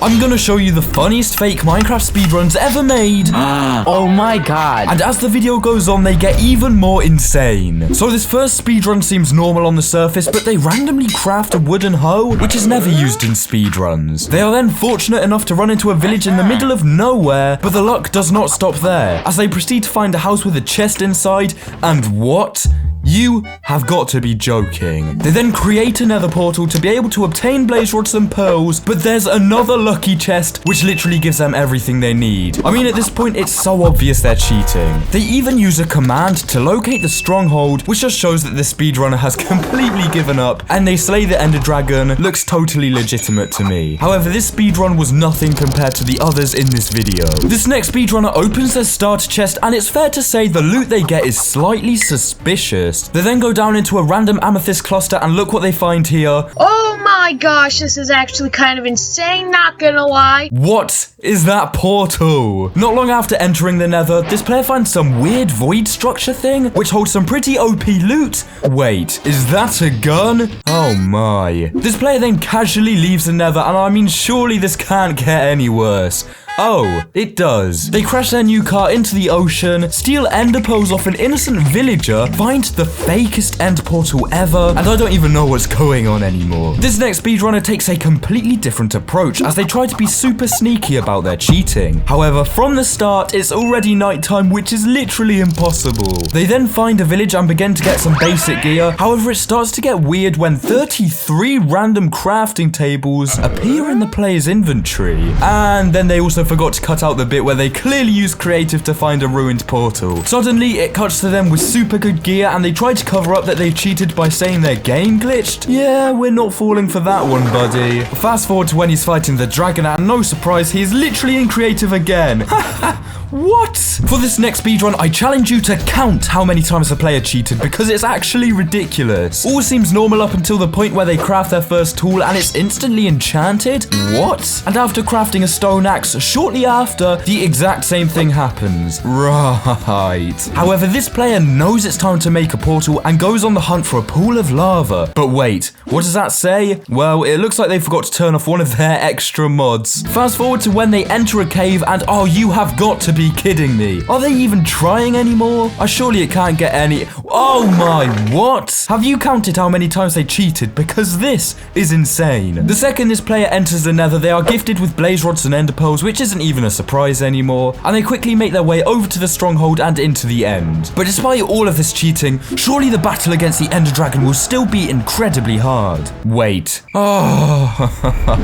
I'm gonna show you the funniest fake Minecraft speedruns ever made. Oh my god. And as the video goes on, they get even more insane. So this first speedrun seems normal on the surface, but they randomly craft a wooden hoe, which is never used in speedruns. They are then fortunate enough to run into a village in the middle of nowhere, but the luck does not stop there, as they proceed to find a house with a chest inside, and what? You have got to be joking. They then create a nether portal to be able to obtain blaze rods and pearls, but there's another lucky chest, which literally gives them everything they need. I mean, at this point, it's so obvious they're cheating. They even use a command to locate the stronghold, which just shows that the speedrunner has completely given up, and they slay the ender dragon. Looks totally legitimate to me. However, this speedrun was nothing compared to the others in this video. This next speedrunner opens their starter chest, and it's fair to say the loot they get is slightly suspicious. They then go down into a random amethyst cluster and look what they find here. Oh my gosh, this is actually kind of insane, not gonna lie. What is that portal? Not long after entering the nether, this player finds some weird void structure thing, which holds some pretty OP loot. Wait, is that a gun? Oh my. This player then casually leaves the nether, and I mean, surely this can't get any worse. Oh, it does. They crash their new car into the ocean, steal ender pearls off an innocent villager, find the fakest end portal ever, and I don't even know what's going on anymore. This next speedrunner takes a completely different approach, as they try to be super sneaky about their cheating. However, from the start, it's already nighttime, which is literally impossible. They then find a village and begin to get some basic gear. However, it starts to get weird when 33 random crafting tables appear in the player's inventory. And then they also forgot to cut out the bit where they clearly used creative to find a ruined portal. Suddenly, it cuts to them with super good gear, and they try to cover up that they cheated by saying their game glitched. Yeah, we're not falling for that one, buddy. Fast forward to when he's fighting the dragon, and no surprise, he is literally in creative again. What? For this next speedrun, I challenge you to count how many times the player cheated, because it's actually ridiculous. All seems normal up until the point where they craft their first tool and it's instantly enchanted. What? And after crafting a stone axe, shortly after, the exact same thing happens. Right. However, this player knows it's time to make a portal and goes on the hunt for a pool of lava. But wait, what does that say? Well, it looks like they forgot to turn off one of their extra mods. Fast forward to when they enter a cave, and oh, you have got to be kidding me. Are they even trying anymore? Surely it can't get any... Oh my, what? Have you counted how many times they cheated? Because this is insane. The second this player enters the nether, they are gifted with blaze rods and ender pearls, which isn't even a surprise anymore, and they quickly make their way over to the stronghold and into the end. But despite all of this cheating, surely the battle against the ender dragon will still be incredibly hard. Wait. Oh.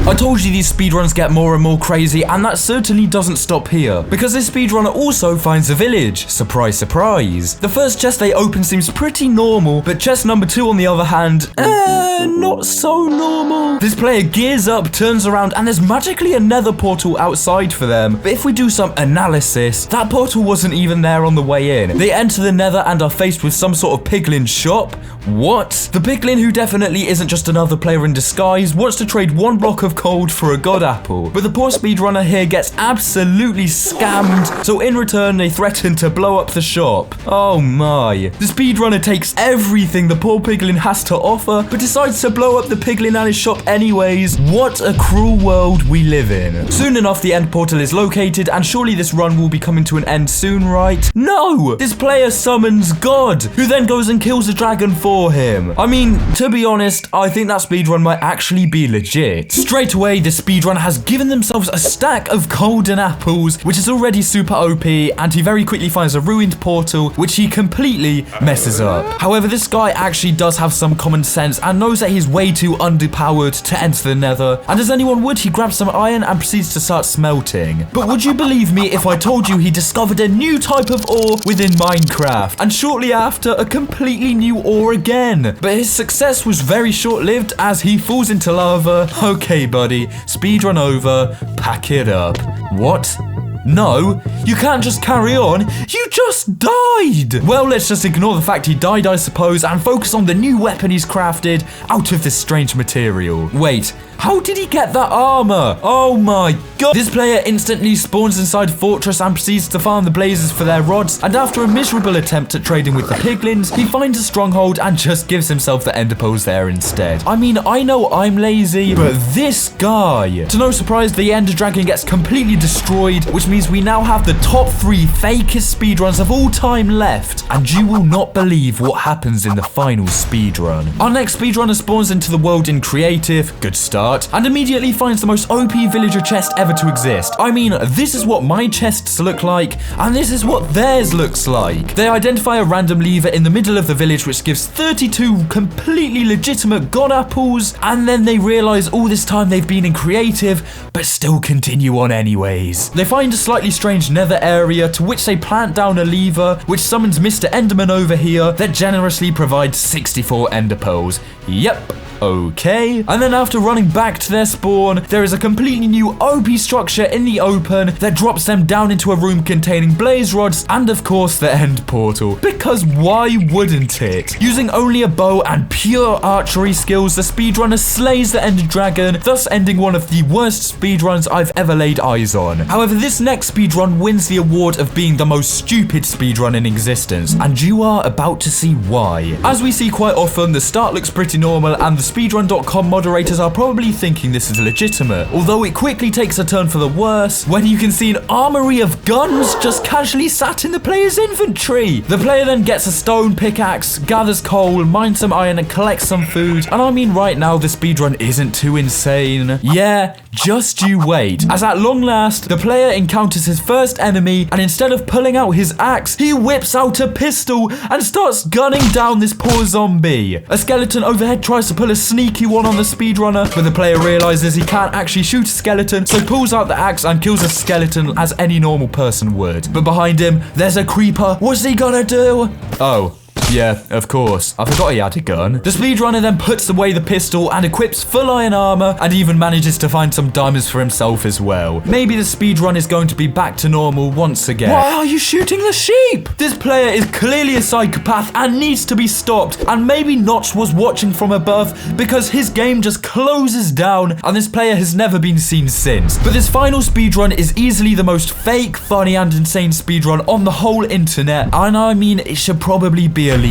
I told you these speedruns get more and more crazy, and that certainly doesn't stop here, because this speedrunner also finds a village. Surprise, surprise. The first chest they open seems pretty normal, but chest number 2 on the other hand, not so normal. This player gears up, turns around, and there's magically a nether portal outside for them. But if we do some analysis, that portal wasn't even there on the way in. They enter the nether and are faced with some sort of piglin shop. What? The piglin, who definitely isn't just another player in disguise, wants to trade 1 block of gold for a god apple. But the poor speedrunner here gets absolutely scammed, so in return they threaten to blow up the shop. Oh my. The speedrunner takes everything the poor piglin has to offer, but decides to blow up the piglin and his shop anyways. What a cruel world we live in. Soon enough, the end portal is located, and surely this run will be coming to an end soon, right? No! This player summons God, who then goes and kills the dragon for him. I mean, to be honest, I think that speedrun might actually be legit. Straight away, the speedrunner has given themselves a stack of golden apples, which is already super OP, and he very quickly finds a ruined portal, which he completely messes up. However, this guy actually does have some common sense and knows that he's way too underpowered to enter the nether, and as anyone would, he grabs some iron and proceeds to start smelting. But would you believe me if I told you he discovered a new type of ore within Minecraft, and shortly after, a completely new ore again? But his success was very short-lived as he falls into lava. Okay, buddy, speedrun over, pack it up. What? No, you can't just carry on. You just died. Well, let's just ignore the fact he died, I suppose, and focus on the new weapon he's crafted out of this strange material. Wait, how did he get that armor? Oh my god. This player instantly spawns inside a fortress and proceeds to farm the blazers for their rods, and after a miserable attempt at trading with the piglins, he finds a stronghold and just gives himself the ender pearls there instead. I mean, I know I'm lazy, but this guy. To no surprise, the ender dragon gets completely destroyed, which means we now have the top 3 fakest speedruns of all time left, and you will not believe what happens in the final speedrun. Our next speedrunner spawns into the world in creative, good start, and immediately finds the most OP villager chest ever to exist. I mean, this is what my chests look like, and this is what theirs looks like. They identify a random lever in the middle of the village which gives 32 completely legitimate god apples, and then they realize all this time they've been in creative, but still continue on anyways. They find a slightly strange nether area to which they plant down a lever, which summons Mr. Enderman over here that generously provides 64 ender pearls. Yep. Okay, and then after running back to their spawn, there is a completely new OP structure in the open that drops them down into a room containing blaze rods and of course the end portal, because why wouldn't it? Using only a bow and pure archery skills, the speedrunner slays the ender dragon, thus ending one of the worst speedruns I've ever laid eyes on. However, this next speedrun wins the award of being the most stupid speedrun in existence, and you are about to see why. As we see quite often, the start looks pretty normal and the Speedrun.com moderators are probably thinking this is legitimate, although it quickly takes a turn for the worse when you can see an armory of guns just casually sat in the player's inventory. The player then gets a stone pickaxe, gathers coal, mines some iron and collects some food, and I mean right now the speedrun isn't too insane. Yeah, just you wait. As at long last, the player encounters his first enemy, and instead of pulling out his axe, he whips out a pistol and starts gunning down this poor zombie. A skeleton overhead tries to pull a sneaky one on the speedrunner, but the player realizes he can't actually shoot a skeleton, so pulls out the axe and kills a skeleton as any normal person would. But behind him, there's a creeper. What's he gonna do? Oh. Yeah, of course. I forgot he had a gun. The speedrunner then puts away the pistol and equips full iron armor and even manages to find some diamonds for himself as well. Maybe the speedrun is going to be back to normal once again. Why are you shooting the sheep? This player is clearly a psychopath and needs to be stopped. And maybe Notch was watching from above because his game just closes down and this player has never been seen since. But this final speedrun is easily the most fake, funny and insane speedrun on the whole internet. And I mean, it should probably be illegal.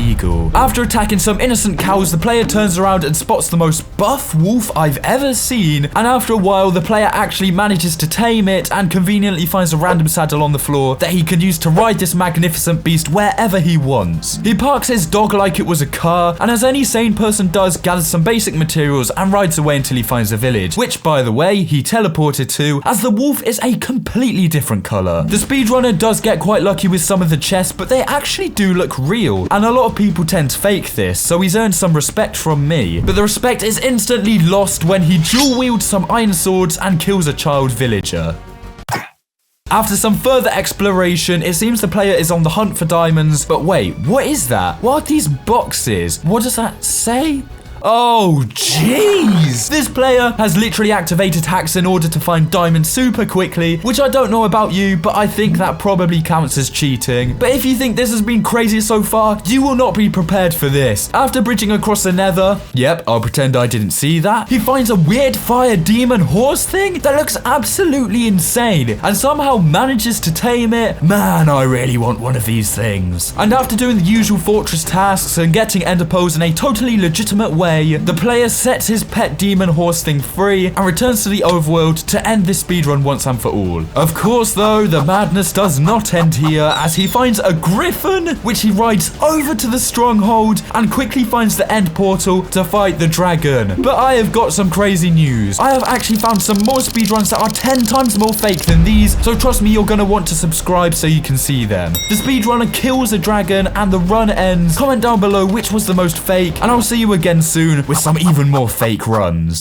After attacking some innocent cows, the player turns around and spots the most buff wolf I've ever seen, and after a while the player actually manages to tame it and conveniently finds a random saddle on the floor that he can use to ride this magnificent beast wherever he wants. He parks his dog like it was a car, and as any sane person does, gathers some basic materials and rides away until he finds a village, which by the way he teleported to, as the wolf is a completely different color. The speedrunner does get quite lucky with some of the chests, but they actually do look real, and a lot of people tend to fake this, so he's earned some respect from me. But the respect is instantly lost when he dual wields some iron swords and kills a child villager. After some further exploration, it seems the player is on the hunt for diamonds, but wait, what is that? What are these boxes? What does that say? Oh, jeez. This player has literally activated hacks in order to find diamonds super quickly, which I don't know about you, but I think that probably counts as cheating. But if you think this has been crazy so far, you will not be prepared for this. After bridging across the Nether, yep, I'll pretend I didn't see that, he finds a weird fire demon horse thing that looks absolutely insane and somehow manages to tame it. Man, I really want one of these things. And after doing the usual fortress tasks and getting ender pearls in a totally legitimate way, the player sets his pet demon horse thing free and returns to the overworld to end this speedrun once and for all. Of course though, the madness does not end here, as he finds a griffin, which he rides over to the stronghold and quickly finds the end portal to fight the dragon. But I have got some crazy news. I have actually found some more speedruns that are 10 times more fake than these, so trust me, you're gonna want to subscribe so you can see them. The speedrunner kills a dragon and the run ends. Comment down below which was the most fake, and I'll see you again soon with some even more fake runs.